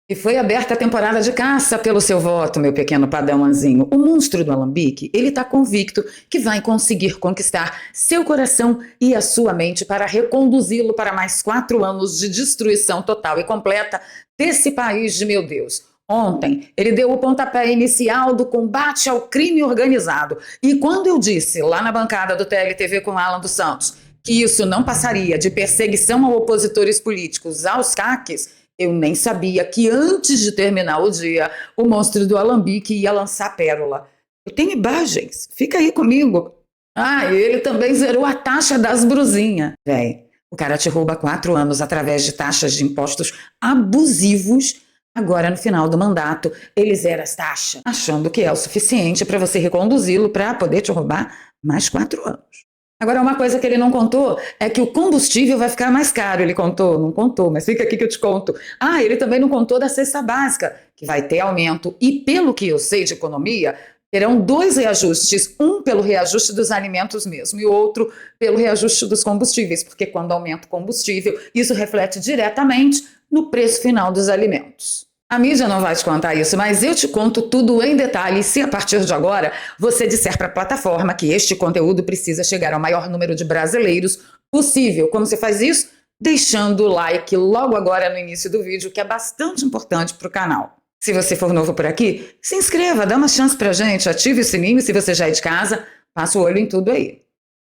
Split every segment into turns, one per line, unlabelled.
E foi aberta a temporada de caça pelo seu voto, meu pequeno padawanzinho. O monstro do Alambique, ele está convicto que vai conseguir conquistar seu coração e a sua mente para reconduzi-lo para mais 4 anos de destruição total e completa desse país de meu Deus. Ontem, ele deu o pontapé inicial do combate ao crime organizado. E quando eu disse, lá na bancada do TLTV com Alan dos Santos, que isso não passaria de perseguição a opositores políticos aos CACs, eu nem sabia que antes de terminar o dia, o monstro do Alambique ia lançar pérola. Eu tenho imagens, fica aí comigo. Ah, e ele também zerou a taxa das brusinhas. Véi, o cara te rouba 4 anos através de taxas de impostos abusivos. Agora, no final do mandato, ele zera as taxas, achando que é o suficiente para você reconduzi-lo para poder te roubar mais 4 anos. Agora, uma coisa que ele não contou é que o combustível vai ficar mais caro. Ele contou? Não contou, mas fica aqui que eu te conto. Ah, ele também não contou da cesta básica, que vai ter aumento. E pelo que eu sei de economia, terão 2 reajustes. Um pelo reajuste dos alimentos mesmo e outro pelo reajuste dos combustíveis. Porque quando aumenta o combustível, isso reflete diretamente no preço final dos alimentos. A mídia não vai te contar isso, mas eu te conto tudo em detalhes se a partir de agora você disser para a plataforma que este conteúdo precisa chegar ao maior número de brasileiros possível. Como você faz isso? Deixando o like logo agora no início do vídeo, que é bastante importante para o canal. Se você for novo por aqui, se inscreva, dá uma chance pra gente, ative o sininho. Se você já é de casa, passa o olho em tudo aí.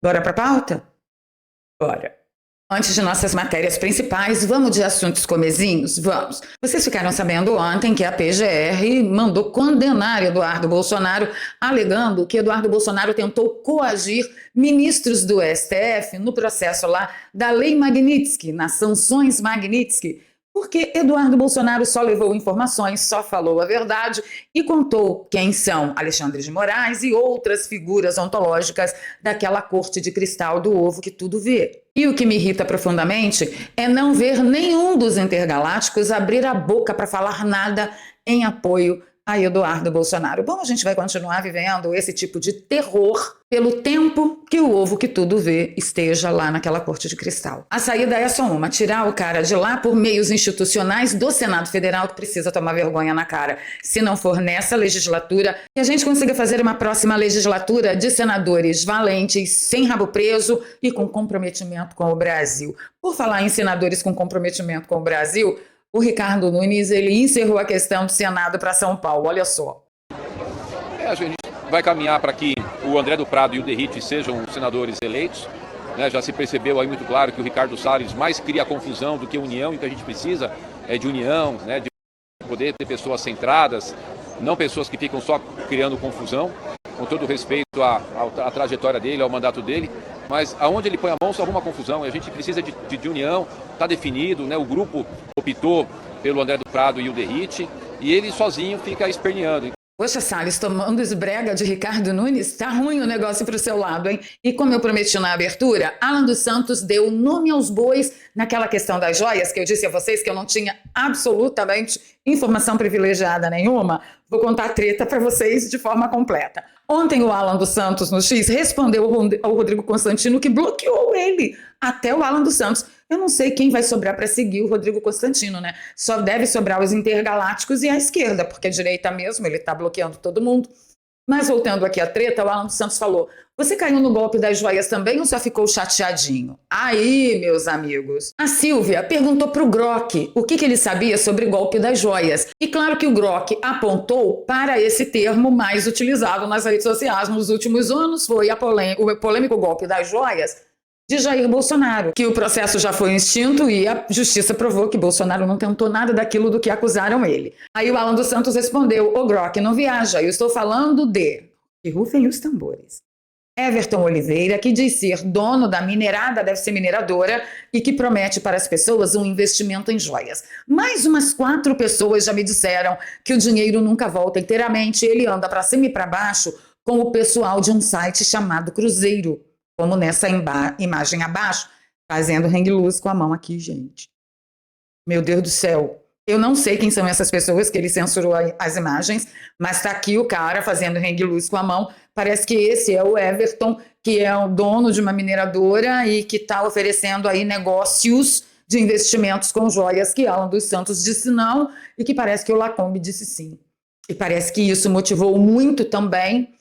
Bora pra pauta? Bora! Antes de nossas matérias principais, vamos de assuntos comezinhos? Vamos. Vocês ficaram sabendo ontem que a PGR mandou condenar Eduardo Bolsonaro, alegando que Eduardo Bolsonaro tentou coagir ministros do STF no processo lá da Lei Magnitsky, nas sanções Magnitsky, porque Eduardo Bolsonaro só levou informações, só falou a verdade e contou quem são Alexandre de Moraes e outras figuras ontológicas daquela corte de cristal do ovo que tudo vê. E o que me irrita profundamente é não ver nenhum dos intergalácticos abrir a boca para falar nada em apoio a Eduardo Bolsonaro. Bom, a gente vai continuar vivendo esse tipo de terror pelo tempo que o ovo que tudo vê esteja lá naquela corte de cristal. A saída é só uma, tirar o cara de lá por meios institucionais do Senado Federal, que precisa tomar vergonha na cara. Se não for nessa legislatura, que a gente consiga fazer uma próxima legislatura de senadores valentes, sem rabo preso e com comprometimento com o Brasil. Por falar em senadores com comprometimento com o Brasil, o Ricardo Nunes, ele encerrou a questão do Senado para São Paulo, olha só.
A gente vai caminhar para que o André do Prado e o Derrite sejam senadores eleitos. Já se percebeu aí muito claro que o Ricardo Salles mais cria confusão do que união, e o que a gente precisa é de união, de poder ter pessoas centradas, não pessoas que ficam só criando confusão, com todo respeito à trajetória dele, ao mandato dele. Mas aonde ele põe a mão só arruma confusão, e a gente precisa de união, está definido, o grupo optou pelo André do Prado e o Derrite, e ele sozinho fica esperneando.
Poxa, Salles, tomando esbrega de Ricardo Nunes, tá ruim o negócio pro seu lado, hein? E como eu prometi na abertura, Alan dos Santos deu nome aos bois naquela questão das joias, que eu disse a vocês que eu não tinha absolutamente informação privilegiada nenhuma. Vou contar a treta para vocês de forma completa. Ontem o Alan dos Santos no X respondeu ao Rodrigo Constantino, que bloqueou ele, até o Alan dos Santos. Eu não sei quem vai sobrar para seguir o Rodrigo Constantino, né? Só deve sobrar os intergalácticos e a esquerda, porque a direita mesmo, ele tá bloqueando todo mundo. Mas voltando aqui à treta, o Alan dos Santos falou: você caiu no golpe das joias também ou só ficou chateadinho? Aí, meus amigos, a Silvia perguntou pro Grok o que ele sabia sobre golpe das joias. E claro que o Grok apontou para esse termo mais utilizado nas redes sociais nos últimos anos, foi o polêmico golpe das joias de Jair Bolsonaro, que o processo já foi extinto e a justiça provou que Bolsonaro não tentou nada daquilo do que acusaram ele. Aí o Alan dos Santos respondeu: ô Grok, não viaja, eu estou falando de... que rufem os tambores. Everton Oliveira, que diz ser dono da minerada, deve ser mineradora, e que promete para as pessoas um investimento em joias. Mais umas 4 pessoas já me disseram que o dinheiro nunca volta inteiramente, ele anda para cima e para baixo com o pessoal de um site chamado Cruzeiro, como nessa imagem abaixo, fazendo hang loose com a mão aqui, gente. Meu Deus do céu. Eu não sei quem são essas pessoas, que ele censurou as imagens, mas está aqui o cara fazendo hang loose com a mão. Parece que esse é o Everton, que é o dono de uma mineradora e que está oferecendo aí negócios de investimentos com joias que Alan dos Santos disse não e que parece que o Lacombe disse sim. E parece que isso motivou muito também,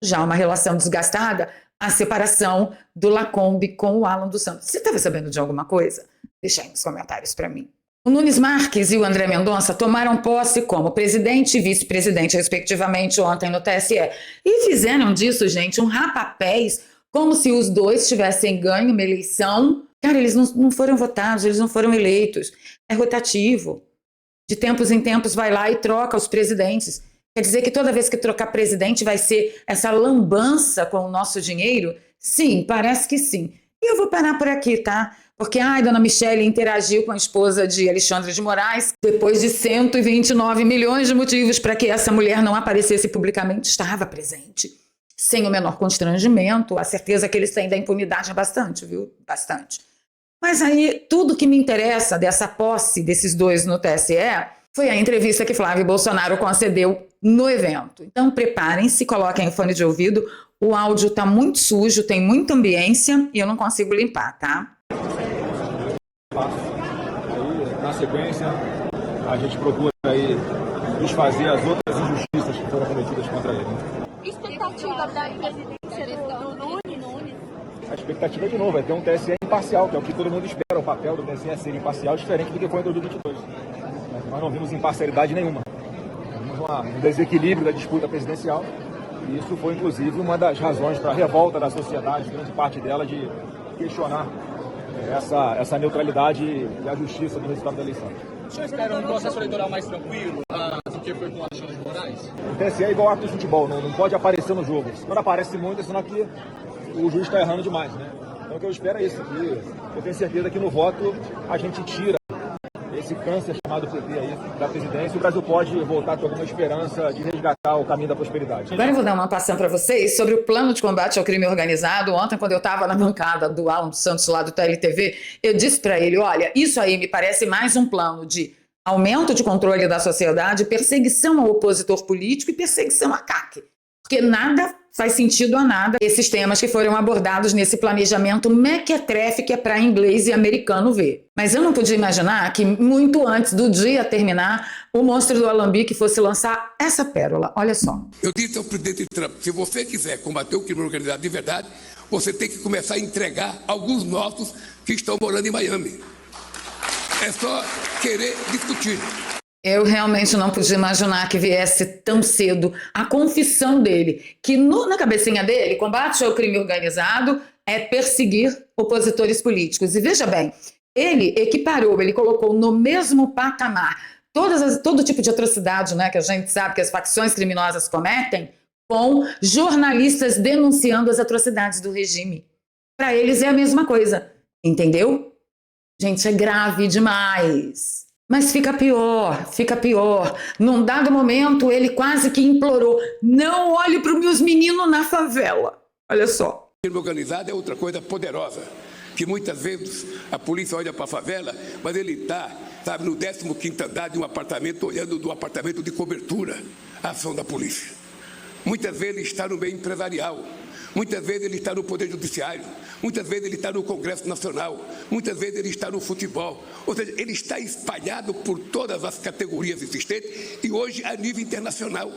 já uma relação desgastada, a separação do Lacombe com o Alan dos Santos. Você estava sabendo de alguma coisa? Deixa aí nos comentários para mim. O Nunes Marques e o André Mendonça tomaram posse como presidente e vice-presidente, respectivamente, ontem no TSE. E fizeram disso, gente, um rapapéis, como se os dois tivessem ganho uma eleição. Cara, eles não foram votados, eles não foram eleitos. É rotativo. De tempos em tempos vai lá e troca os presidentes. Quer dizer que toda vez que trocar presidente vai ser essa lambança com o nosso dinheiro? Sim, parece que sim. E eu vou parar por aqui, tá? Porque dona Michele interagiu com a esposa de Alexandre de Moraes depois de 129 milhões de motivos para que essa mulher não aparecesse publicamente. Estava presente, sem o menor constrangimento. A certeza que eles têm da impunidade é bastante, viu? Bastante. Mas aí, tudo que me interessa dessa posse desses dois no TSE foi a entrevista que Flávio Bolsonaro concedeu no evento. Então, preparem-se, coloquem o fone de ouvido. O áudio está muito sujo, tem muita ambiência e eu não consigo limpar, tá?
Aí, na sequência, a gente procura aí desfazer as outras injustiças que foram cometidas contra ele.
Expectativa da presidência do Nunes?
A expectativa, de novo, é ter um TSE imparcial, que é o que todo mundo espera. O papel do TSE é ser imparcial, diferente do que foi em 2022. Nós não vimos imparcialidade nenhuma. Vimos um desequilíbrio da disputa presidencial. E isso foi, inclusive, uma das razões para a revolta da sociedade, grande parte dela, de questionar essa neutralidade e a justiça do resultado da eleição.
O senhor espera um processo eleitoral mais tranquilo do que foi com o Alexandre de Moraes?
O TSE é igual árbitro de futebol, não pode aparecer no jogo. Quando aparece muito, é sinal que o juiz está errando demais, né? Então o que eu espero é isso, que eu tenho certeza que no voto a gente tira esse câncer chamado PT aí da presidência e o Brasil pode voltar a ter alguma esperança de resgatar o caminho da prosperidade.
Agora eu vou dar uma passão para vocês sobre o plano de combate ao crime organizado. Ontem, quando eu estava na bancada do Alan dos Santos lá do TLTV, eu disse para ele, olha, isso aí me parece mais um plano de aumento de controle da sociedade, perseguição ao opositor político e perseguição à CAC. Porque nada faz sentido a nada esses temas que foram abordados nesse planejamento mequetrefe que é para inglês e americano ver. Mas eu não podia imaginar que muito antes do dia terminar, o monstro do Alambique fosse lançar essa pérola. Olha só.
Eu disse ao presidente Trump, se você quiser combater o crime organizado de verdade, você tem que começar a entregar alguns nossos que estão morando em Miami. É só querer discutir.
Eu realmente não podia imaginar que viesse tão cedo a confissão dele, que na cabecinha dele, combate ao crime organizado é perseguir opositores políticos. E veja bem, ele equiparou, ele colocou no mesmo patamar todo tipo de atrocidade, né, que a gente sabe que as facções criminosas cometem, com jornalistas denunciando as atrocidades do regime. Para eles é a mesma coisa, entendeu? Gente, é grave demais. Mas fica pior, fica pior. Num dado momento, ele quase que implorou, não olhe para os meus meninos na favela. Olha só.
O crime organizado é outra coisa poderosa, que muitas vezes a polícia olha para a favela, mas ele está, sabe, no 15º andar de um apartamento, olhando do apartamento de cobertura a ação da polícia. Muitas vezes ele está no meio empresarial, muitas vezes ele está no Poder Judiciário, muitas vezes ele está no Congresso Nacional, muitas vezes ele está no futebol. Ou seja, ele está espalhado por todas as categorias existentes e hoje a nível internacional.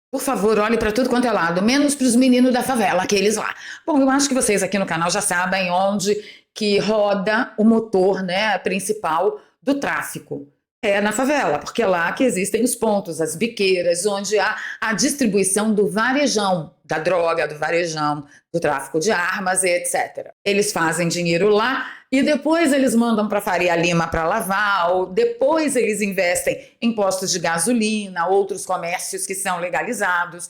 Por favor, olhe para tudo quanto é lado, menos para os meninos da favela, aqueles lá. Bom, eu acho que vocês aqui no canal já sabem onde que roda o motor, né, principal do tráfico. É na favela, porque é lá que existem os pontos, as biqueiras, onde há a distribuição do varejão, da droga, do varejão, do tráfico de armas e etc. Eles fazem dinheiro lá e depois eles mandam para Faria Lima para lavar, ou depois eles investem em postos de gasolina, outros comércios que são legalizados.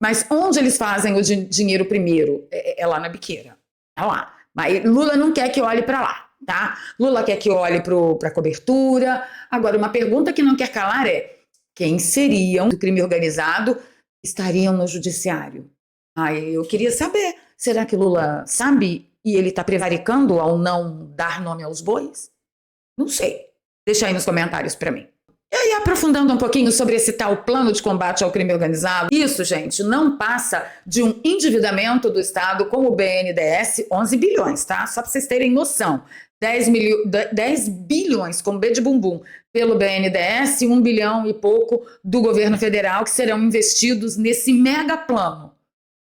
Mas onde eles fazem o dinheiro primeiro? É lá na biqueira. É lá. Mas Lula não quer que olhe para lá. Tá? Lula quer que olhe para a cobertura. Agora, uma pergunta que não quer calar é: quem seriam do crime organizado estariam no judiciário? Eu queria saber, será que Lula sabe e ele está prevaricando ao não dar nome aos bois? Não sei. Deixa aí nos comentários para mim. E aí, aprofundando um pouquinho sobre esse tal plano de combate ao crime organizado, isso, gente, não passa de um endividamento do Estado com o BNDES, 11 bilhões, tá? Só para vocês terem noção. 10 bilhões, com B de bumbum, pelo BNDES, 1 bilhão e pouco do governo federal, que serão investidos nesse mega plano.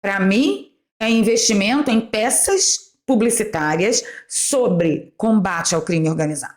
Para mim, é investimento em peças publicitárias sobre combate ao crime organizado.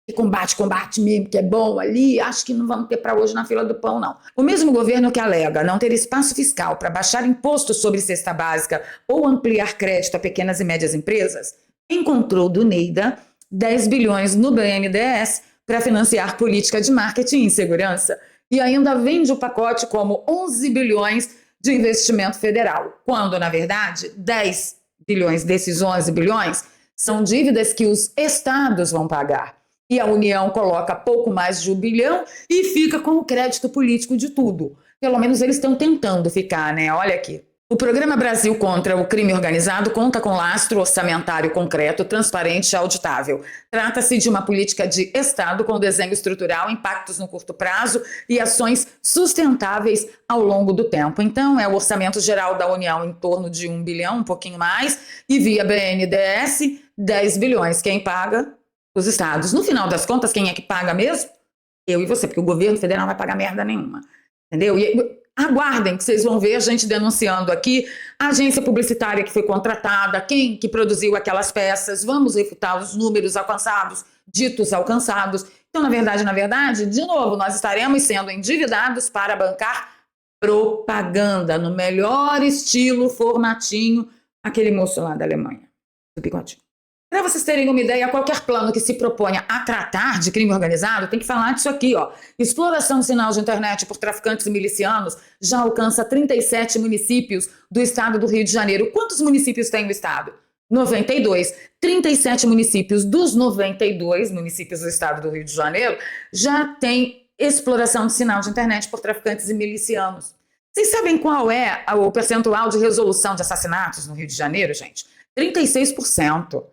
E combate mesmo, que é bom ali, acho que não vamos ter para hoje na fila do pão, não. O mesmo governo que alega não ter espaço fiscal para baixar imposto sobre cesta básica ou ampliar crédito a pequenas e médias empresas, encontrou do Neida 10 bilhões no BNDES para financiar política de marketing e segurança e ainda vende o pacote como 11 bilhões de investimento federal, quando, na verdade, 10 bilhões desses 11 bilhões são dívidas que os estados vão pagar. E a União coloca pouco mais de 1 bilhão e fica com o crédito político de tudo. Pelo menos eles estão tentando ficar, né? Olha aqui. O Programa Brasil contra o Crime Organizado conta com lastro orçamentário concreto, transparente e auditável. Trata-se de uma política de Estado com desenho estrutural, impactos no curto prazo e ações sustentáveis ao longo do tempo. Então, é o orçamento geral da União em torno de 1 bilhão, um pouquinho mais, e via BNDES, 10 bilhões. Quem paga? Os estados. No final das contas, quem é que paga mesmo? Eu e você, porque o governo federal não vai pagar merda nenhuma. Entendeu? E aguardem que vocês vão ver a gente denunciando aqui a agência publicitária que foi contratada, quem que produziu aquelas peças, vamos refutar os números alcançados, ditos alcançados. Então, na verdade, de novo, nós estaremos sendo endividados para bancar propaganda, no melhor estilo, formatinho, aquele moço lá da Alemanha, do bigodinho. Para vocês terem uma ideia, qualquer plano que se proponha a tratar de crime organizado tem que falar disso aqui, ó. Exploração de sinal de internet por traficantes e milicianos já alcança 37 municípios do estado do Rio de Janeiro. Quantos municípios tem o estado? 92. 37 municípios dos 92 municípios do estado do Rio de Janeiro já tem exploração de sinal de internet por traficantes e milicianos. Vocês sabem qual é o percentual de resolução de assassinatos no Rio de Janeiro, gente? 36%.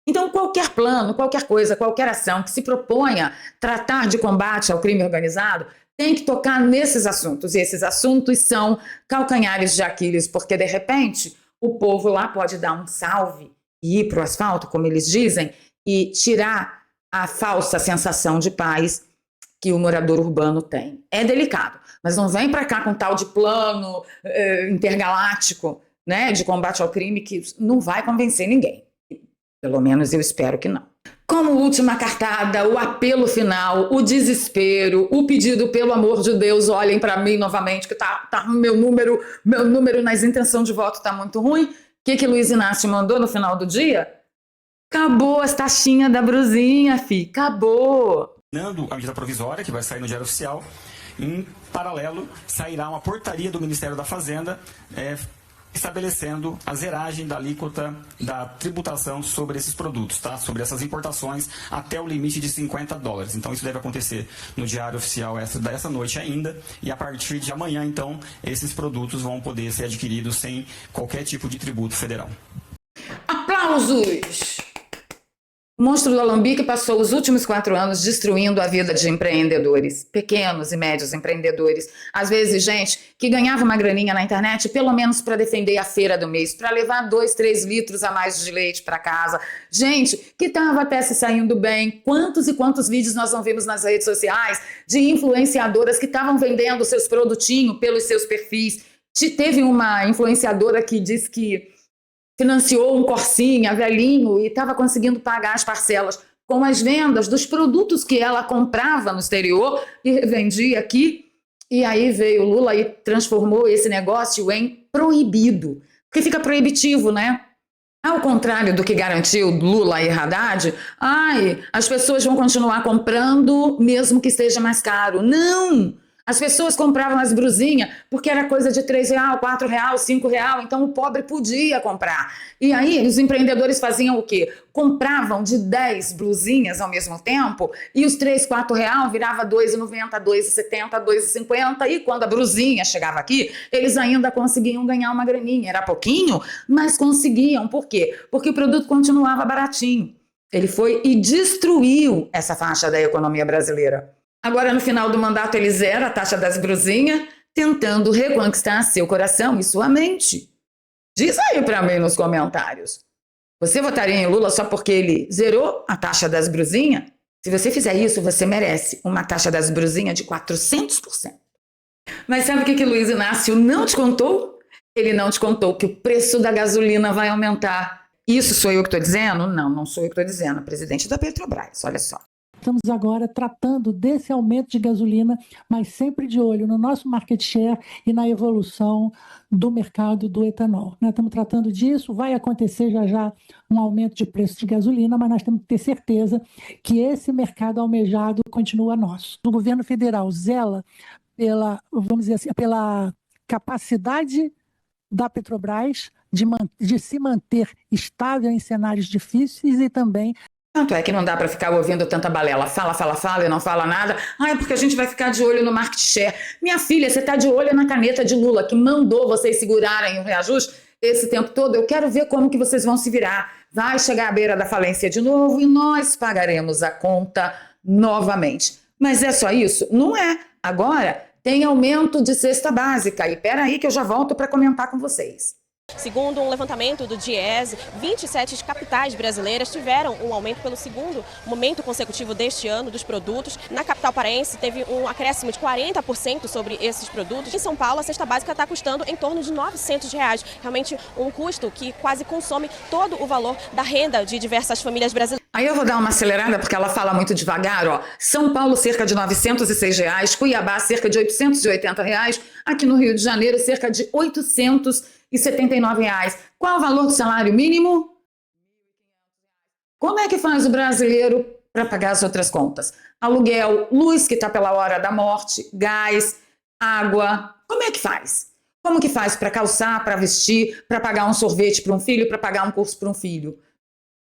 Então, qualquer plano, qualquer coisa, qualquer ação que se proponha tratar de combate ao crime organizado tem que tocar nesses assuntos. E esses assuntos são calcanhares de Aquiles, porque, de repente, o povo lá pode dar um salve e ir para o asfalto, como eles dizem, e tirar a falsa sensação de paz que o morador urbano tem. É delicado, mas não vem para cá com tal de plano intergaláctico, né, de combate ao crime que não vai convencer ninguém. Pelo menos eu espero que não. Como última cartada, o apelo final, o desespero, o pedido, pelo amor de Deus, olhem para mim novamente, que tá meu número nas intenções de voto tá muito ruim. O que Luiz Inácio mandou no final do dia? Acabou as taxinhas da brusinha, fi, acabou.
A medida provisória, que vai sair no Diário Oficial, em paralelo, sairá uma portaria do Ministério da Fazenda, estabelecendo a zeragem da alíquota da tributação sobre esses produtos, tá? Sobre essas importações até o limite de $50. Então isso deve acontecer no Diário Oficial dessa noite ainda, e a partir de amanhã, então, esses produtos vão poder ser adquiridos sem qualquer tipo de tributo federal.
Aplausos! O monstro do Alambique passou os últimos 4 anos destruindo a vida de empreendedores, pequenos e médios empreendedores. Às vezes, gente que ganhava uma graninha na internet, pelo menos para defender a feira do mês, para levar 2, 3 litros a mais de leite para casa. Gente que estava até se saindo bem. Quantos e quantos vídeos nós não vimos nas redes sociais de influenciadoras que estavam vendendo seus produtinhos pelos seus perfis. Teve uma influenciadora que disse que financiou um Corsinha velhinho e estava conseguindo pagar as parcelas com as vendas dos produtos que ela comprava no exterior e vendia aqui. E aí veio o Lula e transformou esse negócio em proibido, porque fica proibitivo, né? Ao contrário do que garantiu Lula e Haddad, as pessoas vão continuar comprando mesmo que esteja mais caro. Não! As pessoas compravam as brusinhas porque era coisa de R$3, R$4, R$5, então o pobre podia comprar. E aí os empreendedores faziam o quê? Compravam de 10 blusinhas ao mesmo tempo e os R$3, R$4 virava R$2,90, R$2,70, R$2,50, e quando a brusinha chegava aqui, eles ainda conseguiam ganhar uma graninha. Era pouquinho, mas conseguiam. Por quê? Porque o produto continuava baratinho. Ele foi e destruiu essa faixa da economia brasileira. Agora, no final do mandato, ele zera a taxa das brusinhas, tentando reconquistar seu coração e sua mente. Diz aí para mim nos comentários. Você votaria em Lula só porque ele zerou a taxa das brusinhas? Se você fizer isso, você merece uma taxa das brusinhas de 400%. Mas sabe o que Luiz Inácio não te contou? Ele não te contou que o preço da gasolina vai aumentar. Isso sou eu que estou dizendo? Não, não sou eu que estou dizendo. O presidente da Petrobras, olha só.
Estamos agora tratando desse aumento de gasolina, mas sempre de olho no nosso market share e na evolução do mercado do etanol. Nós estamos tratando disso, vai acontecer já um aumento de preço de gasolina, mas nós temos que ter certeza que esse mercado almejado continua nosso. O governo federal zela pela, vamos dizer assim, pela capacidade da Petrobras de se manter estável em cenários difíceis e também...
Tanto é que não dá para ficar ouvindo tanta balela. Fala e não fala nada. É porque a gente vai ficar de olho no market share. Minha filha, você está de olho na caneta de Lula, que mandou vocês segurarem o reajuste esse tempo todo. Eu quero ver como que vocês vão se virar. Vai chegar à beira da falência de novo e nós pagaremos a conta novamente. Mas é só isso? Não é. Agora tem aumento de cesta básica. E peraí que eu já volto para comentar com vocês.
Segundo um levantamento do Diese, 27 capitais brasileiras tiveram um aumento pelo segundo momento consecutivo deste ano dos produtos. Na capital paraense teve um acréscimo de 40% sobre esses produtos. Em São Paulo, a cesta básica está custando em torno de R$900. Realmente um custo que quase consome todo o valor da renda de diversas famílias brasileiras.
Aí eu vou dar uma acelerada porque ela fala muito devagar, ó. São Paulo, cerca de R$906, Cuiabá, cerca de R$880, aqui no Rio de Janeiro, cerca de R$879. Qual o valor do salário mínimo? Como é que faz o brasileiro para pagar as outras contas? Aluguel, luz que está pela hora da morte, gás, água. Como é que faz? Como que faz para calçar, para vestir, para pagar um sorvete para um filho, para pagar um curso para um filho?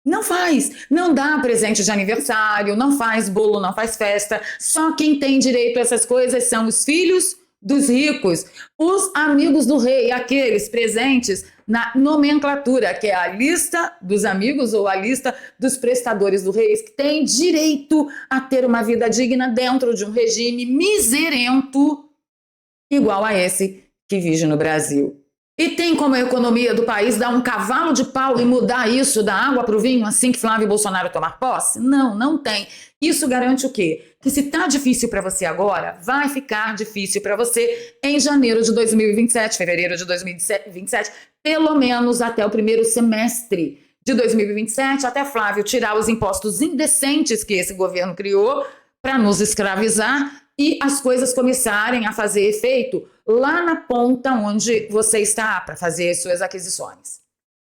Não faz, não dá presente de aniversário, não faz bolo, não faz festa. Só quem tem direito a essas coisas são os filhos dos ricos, os amigos do rei, aqueles presentes na nomenclatura, que é a lista dos amigos ou a lista dos prestadores do rei, que têm direito a ter uma vida digna dentro de um regime miserento igual a esse que vive no Brasil. E tem como a economia do país dar um cavalo de pau e mudar isso da água para o vinho assim que Flávio Bolsonaro tomar posse? Não, não tem. Isso garante o quê? Que se está difícil para você agora, vai ficar difícil para você em janeiro de 2027, fevereiro de 2027, pelo menos até o primeiro semestre de 2027, até Flávio tirar os impostos indecentes que esse governo criou para nos escravizar e as coisas começarem a fazer efeito lá na ponta onde você está para fazer suas aquisições.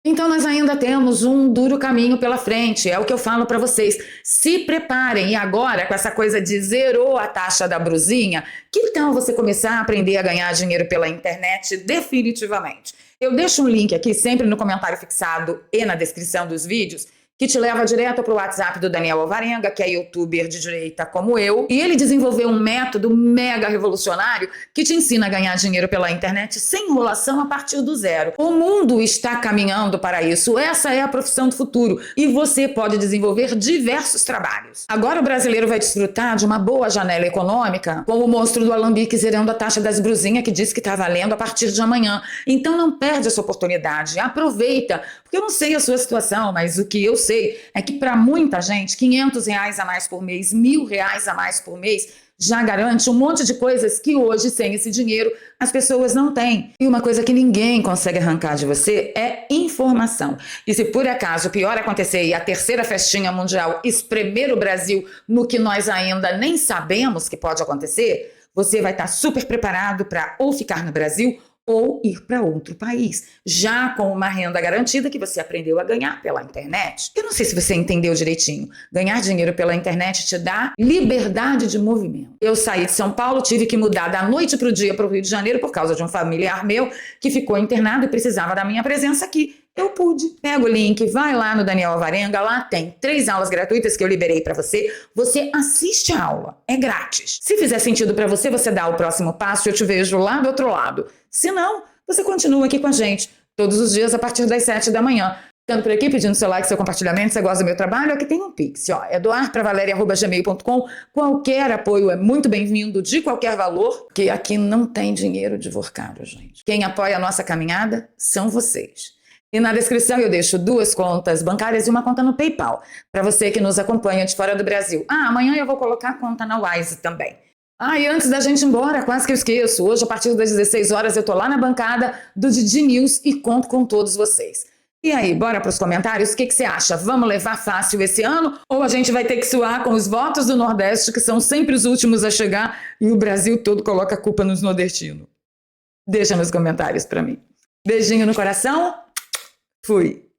Então nós ainda temos um duro caminho pela frente, é o que eu falo para vocês. Se preparem, e agora com essa coisa de zerou a taxa da brusinha, que tal você começar a aprender a ganhar dinheiro pela internet definitivamente? Eu deixo um link aqui sempre no comentário fixado e na descrição dos vídeos, que te leva direto para o WhatsApp do Daniel Alvarenga, que é youtuber de direita como eu, e ele desenvolveu um método mega revolucionário que te ensina a ganhar dinheiro pela internet sem enrolação a partir do zero. O mundo está caminhando para isso, essa é a profissão do futuro e você pode desenvolver diversos trabalhos. Agora o brasileiro vai desfrutar de uma boa janela econômica com o monstro do alambique zerando a taxa das brusinhas que disse que está valendo a partir de amanhã. Então não perde essa oportunidade, aproveita, porque eu não sei a sua situação, mas o que eu sei é que para muita gente, R$500 a mais por mês, R$1.000 a mais por mês, já garante um monte de coisas que hoje, sem esse dinheiro, as pessoas não têm. E uma coisa que ninguém consegue arrancar de você é informação. E se por acaso o pior acontecer e a terceira festinha mundial espremer o Brasil no que nós ainda nem sabemos que pode acontecer, você vai estar super preparado para ou ficar no Brasil ou ir para outro país, já com uma renda garantida que você aprendeu a ganhar pela internet. Eu não sei se você entendeu direitinho. Ganhar dinheiro pela internet te dá liberdade de movimento. Eu saí de São Paulo, tive que mudar da noite para o dia para o Rio de Janeiro por causa de um familiar meu que ficou internado e precisava da minha presença aqui. Eu pude. Pega o link, vai lá no Daniel Alvarenga, lá tem 3 aulas gratuitas que eu liberei para você. Você assiste a aula, é grátis. Se fizer sentido para você, você dá o próximo passo e eu te vejo lá do outro lado. Se não, você continua aqui com a gente, todos os dias a partir das 7 da manhã. Ficando por aqui, pedindo seu like, seu compartilhamento, se você gosta do meu trabalho, aqui tem um Pix, ó, é doarpravaleria@gmail.com. Qualquer apoio é muito bem-vindo, de qualquer valor, que aqui não tem dinheiro de vorcário, gente. Quem apoia a nossa caminhada são vocês. E na descrição eu deixo 2 contas bancárias e uma conta no PayPal, para você que nos acompanha de fora do Brasil. Amanhã eu vou colocar a conta na Wise também. E antes da gente ir embora, quase que eu esqueço, hoje a partir das 16 horas eu tô lá na bancada do Didi News e conto com todos vocês. E aí, bora para os comentários? O que você acha? Vamos levar fácil esse ano? Ou a gente vai ter que suar com os votos do Nordeste, que são sempre os últimos a chegar, e o Brasil todo coloca a culpa nos nordestinos? Deixa nos comentários para mim. Beijinho no coração. Fui.